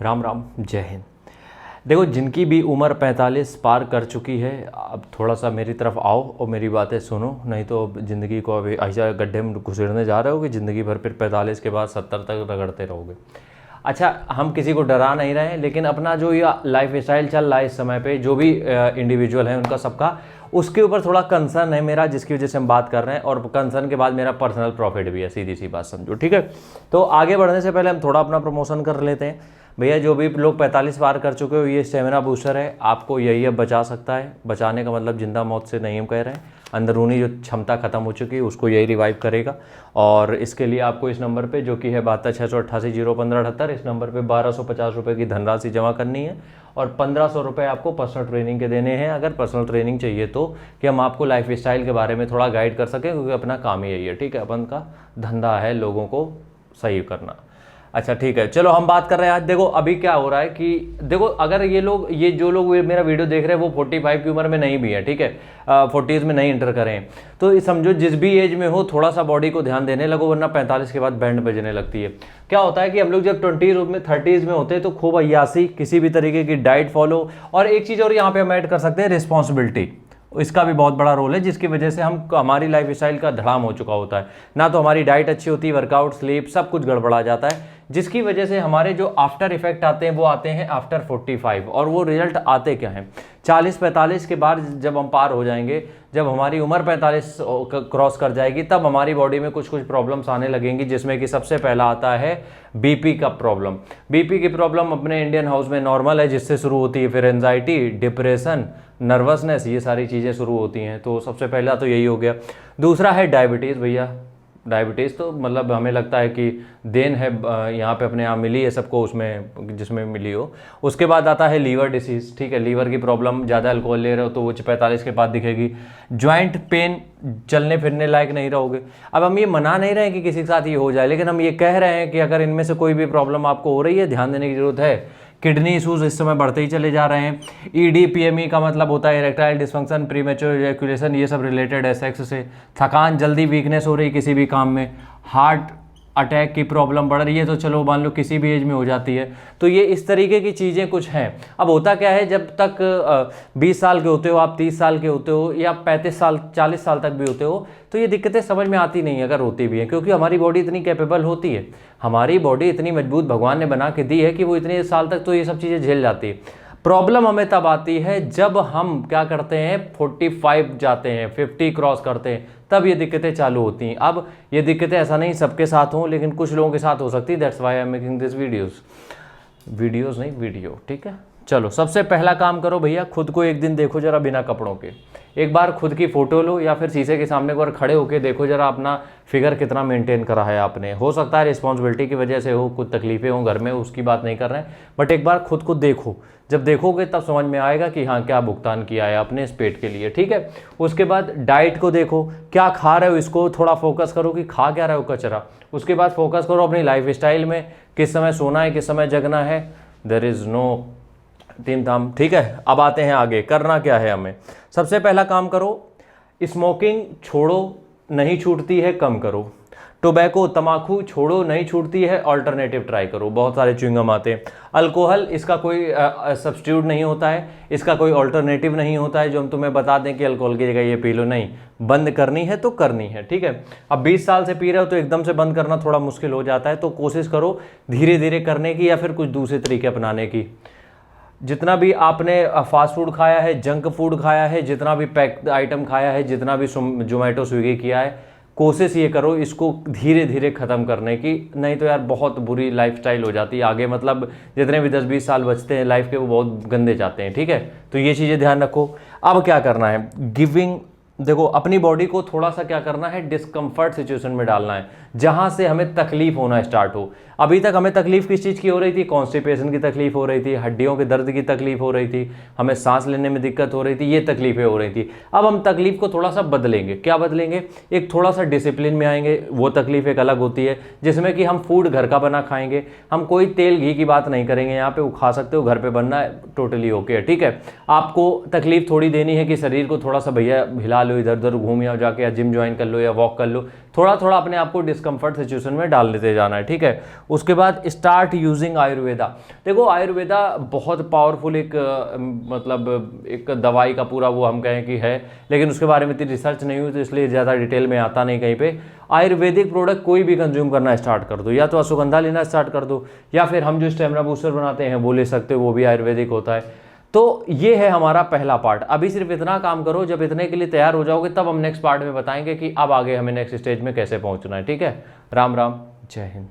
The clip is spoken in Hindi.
राम राम, जय हिंद। देखो, जिनकी भी उम्र 45 पार कर चुकी है, अब थोड़ा सा मेरी तरफ आओ और मेरी बातें सुनो, नहीं तो ज़िंदगी को अभी ऐसा गड्ढे में घुसेड़ने जा रहे हो कि ज़िंदगी भर फिर 45 के बाद 70 तक रगड़ते रहोगे। अच्छा, हम किसी को डरा नहीं रहे हैं, लेकिन अपना जो ये लाइफ स्टाइल चल रहा है इस समय पे, जो भी इंडिविजुअल है उनका सबका, उसके ऊपर थोड़ा कंसर्न है मेरा, जिसकी वजह से हम बात कर रहे हैं। और कंसर्न के बाद मेरा पर्सनल प्रॉफिट भी है, सीधी सी बात समझो, ठीक है। तो आगे बढ़ने से पहले हम थोड़ा अपना प्रमोशन कर लेते हैं। भैया, जो भी लोग 45 पार कर चुके हो, ये स्टेमिना बूस्टर है, आपको यही अब बचा सकता है। बचाने का मतलब जिंदा मौत से नहीं हम कह रहे हैं, अंदरूनी जो क्षमता खत्म हो चुकी है उसको यही रिवाइव करेगा। और इसके लिए आपको इस नंबर पे, जो कि है 7268801578, इस नंबर पे 1250 रुपये की धनराशि जमा करनी है और 1500 रुपये आपको पर्सनल ट्रेनिंग के देने हैं, अगर पर्सनल ट्रेनिंग चाहिए तो, कि हम आपको लाइफ स्टाइल के बारे में थोड़ा गाइड कर सकें, क्योंकि अपना काम ही यही है, ठीक है। अपन का धंधा है लोगों को सही करना। अच्छा, ठीक है, चलो हम बात कर रहे हैं आज। देखो अभी क्या हो रहा है कि देखो, अगर ये जो लोग मेरा वीडियो देख रहे हैं वो 45 की उम्र में नहीं भी है, ठीक है, 40s में नहीं इंटर करें, तो समझो जिस भी एज में हो थोड़ा सा बॉडी को ध्यान देने लगो, वरना 45 के बाद बैंड बजने लगती है। क्या होता है कि हम लोग जब 20s में 30s में होते हैं तो खूब अय्यासी, किसी भी तरीके की डाइट फॉलो, और एक चीज़ और यहाँ पे हम ऐड कर सकते हैं, रिस्पॉन्सिबिलिटी। इसका भी बहुत बड़ा रोल है, जिसकी वजह से हमारी लाइफ स्टाइल का धड़ाम हो चुका होता है ना। तो हमारी डाइट अच्छी होती है, वर्कआउट, स्लीप, सब कुछ गड़बड़ा जाता है, जिसकी वजह से हमारे जो आफ्टर इफेक्ट आते हैं वो आते हैं आफ्टर 45। और वो रिजल्ट आते क्या हैं, 40-45 के बाद जब हम पार हो जाएंगे, जब हमारी उम्र 45 क्रॉस कर जाएगी, तब हमारी बॉडी में कुछ कुछ प्रॉब्लम्स आने लगेंगी, जिसमें कि सबसे पहला आता है बीपी का प्रॉब्लम। बीपी की प्रॉब्लम अपने इंडियन हाउस में नॉर्मल है, जिससे शुरू होती है फिर एंजाइटी, डिप्रेशन, नर्वसनेस, ये सारी चीज़ें शुरू होती हैं। तो सबसे पहला तो यही हो गया। दूसरा है डायबिटीज़। भैया, डायबिटीज़ तो मतलब हमें लगता है कि देन है, यहाँ पे अपने यहाँ मिली है सबको, उसमें जिसमें मिली हो। उसके बाद आता है लीवर डिसीज़, ठीक है, लीवर की प्रॉब्लम, ज़्यादा अल्कोहल ले रहे हो तो वो 45 के बाद दिखेगी। जॉइंट पेन, चलने फिरने लायक नहीं रहोगे। अब हम ये मना नहीं रहे हैं कि किसी के साथ ये हो जाए, लेकिन हम ये कह रहे हैं कि अगर इनमें से कोई भी प्रॉब्लम आपको हो रही है, ध्यान देने की जरूरत है। किडनी इशूज इस समय बढ़ते ही चले जा रहे हैं। ईडी पीएमई का मतलब होता है इरेक्टाइल डिस्फंक्शन, प्रीमेच्योर इजैकुलेशन, ये सब रिलेटेड है सेक्स से। थकान, जल्दी वीकनेस हो रही किसी भी काम में। हार्ट अटैक की प्रॉब्लम बढ़ रही है, तो चलो मान लो किसी भी एज में हो जाती है। तो ये इस तरीके की चीज़ें कुछ हैं। अब होता क्या है, जब तक 20 साल के होते हो आप, 30 साल के होते हो, या 35 साल 40 साल तक भी होते हो, तो ये दिक्कतें समझ में आती नहीं, अगर होती भी हैं, क्योंकि हमारी बॉडी इतनी कैपेबल होती है, हमारी बॉडी इतनी मजबूत भगवान ने बना के दी है कि वो इतने साल तक तो ये सब चीज़ें झेल जाती है। प्रॉब्लम हमें तब आती है जब हम क्या करते हैं, 45 जाते हैं, 50 क्रॉस करते हैं, तब ये दिक्कतें चालू होती हैं। अब ये दिक्कतें ऐसा नहीं सबके साथ हों, लेकिन कुछ लोगों के साथ हो सकती है। That's why I am making this videos नहीं, वीडियो, ठीक है। चलो, सबसे पहला काम करो भैया, खुद को एक दिन देखो जरा बिना कपड़ों के। एक बार खुद की फ़ोटो लो, या फिर शीशे के सामने एक बार खड़े होकर देखो जरा अपना फिगर कितना मेंटेन करा है आपने। हो सकता है रिस्पॉन्सिबिलिटी की वजह से हो, कुछ तकलीफें हो घर में, उसकी बात नहीं कर रहे हैं, बट एक बार खुद को देखो। जब देखोगे तब समझ में आएगा कि हाँ, क्या भुगतान किया है आपने इस पेट के लिए, ठीक है। उसके बाद डाइट को देखो, क्या खा रहे हो, इसको थोड़ा फोकस करो कि खा क्या रहे हो कचरा। उसके बाद फोकस करो अपनी लाइफ स्टाइल में, किस समय सोना है, किस समय जगना है। देयर इज़ नो तीन धाम, ठीक है। अब आते हैं आगे, करना क्या है हमें। सबसे पहला काम करो, स्मोकिंग छोड़ो, नहीं छूटती है कम करो। टोबैको, तम्बाकू छोड़ो, नहीं छूटती है, ऑल्टरनेटिव ट्राई करो। बहुत सारे च्युइंगम आते हैं। अल्कोहल, इसका कोई सब्स्टिट्यूट नहीं होता है, इसका कोई ऑल्टरनेटिव नहीं होता है जो हम तुम्हें बता दें कि अल्कोहल की जगह ये पी लो। नहीं, बंद करनी है तो करनी है, ठीक है। अब 20 साल से पी रहे हो तो एकदम से बंद करना थोड़ा मुश्किल हो जाता है, तो कोशिश करो धीरे धीरे करने की, या फिर कुछ दूसरे तरीके अपनाने की। जितना भी आपने फास्ट फूड खाया है, जंक फूड खाया है, जितना भी पैक्ड आइटम खाया है, जितना भी जोमेटो स्विगी किया है, कोशिश ये करो इसको धीरे धीरे ख़त्म करने की, नहीं तो यार बहुत बुरी लाइफस्टाइल हो जाती है आगे। मतलब जितने भी 10-20 साल बचते हैं लाइफ के, वो बहुत गंदे जाते हैं, ठीक है। तो ये चीज़ें ध्यान रखो। अब क्या करना है, गिविंग, देखो अपनी बॉडी को थोड़ा सा क्या करना है, डिस्कम्फर्ट सिचुएशन में डालना है, जहां से हमें तकलीफ होना स्टार्ट हो। अभी तक हमें तकलीफ किस चीज़ की हो रही थी, कॉन्स्टिपेशन की तकलीफ हो रही थी, हड्डियों के दर्द की तकलीफ हो रही थी, हमें सांस लेने में दिक्कत हो रही थी, ये तकलीफें हो रही थी। अब हम तकलीफ को थोड़ा सा बदलेंगे। क्या बदलेंगे, एक थोड़ा सा डिसिप्लिन में आएंगे। वो तकलीफ एक अलग होती है जिसमें कि हम फूड घर का बना खाएंगे, हम कोई तेल घी की बात नहीं करेंगे यहाँ पे, वो खा सकते हो, घर पे बनना है, टोटली ओके है, ठीक है। आपको तकलीफ थोड़ी देनी है कि शरीर को थोड़ा सा भैया हिला लो, इधर उधर घूम आओ जाके, या जिम ज्वाइन कर लो, या वॉक कर लो, थोड़ा थोड़ा अपने आप को डिस्कम्फर्ट सिचुएशन में डाल लेते जाना है, ठीक है। उसके बाद स्टार्ट यूजिंग आयुर्वेदा। देखो आयुर्वेदा बहुत पावरफुल एक मतलब एक दवाई का पूरा वो हम कहें कि है, लेकिन उसके बारे में इतनी रिसर्च नहीं हुई तो इसलिए ज़्यादा डिटेल में आता नहीं कहीं पे। आयुर्वेदिक प्रोडक्ट कोई भी कंज्यूम करना स्टार्ट कर दो, या तो अश्वगंधा लेना स्टार्ट कर दो, या फिर हम जो स्टेमिना बूस्टर बनाते हैं वो ले सकते हो, वो भी आयुर्वेदिक होता है। तो ये है हमारा पहला पार्ट। अभी सिर्फ इतना काम करो, जब इतने के लिए तैयार हो जाओगे तब हम नेक्स्ट पार्ट में बताएंगे कि अब आगे हमें नेक्स्ट स्टेज में कैसे पहुंचना है, ठीक है। राम राम, जय हिंद।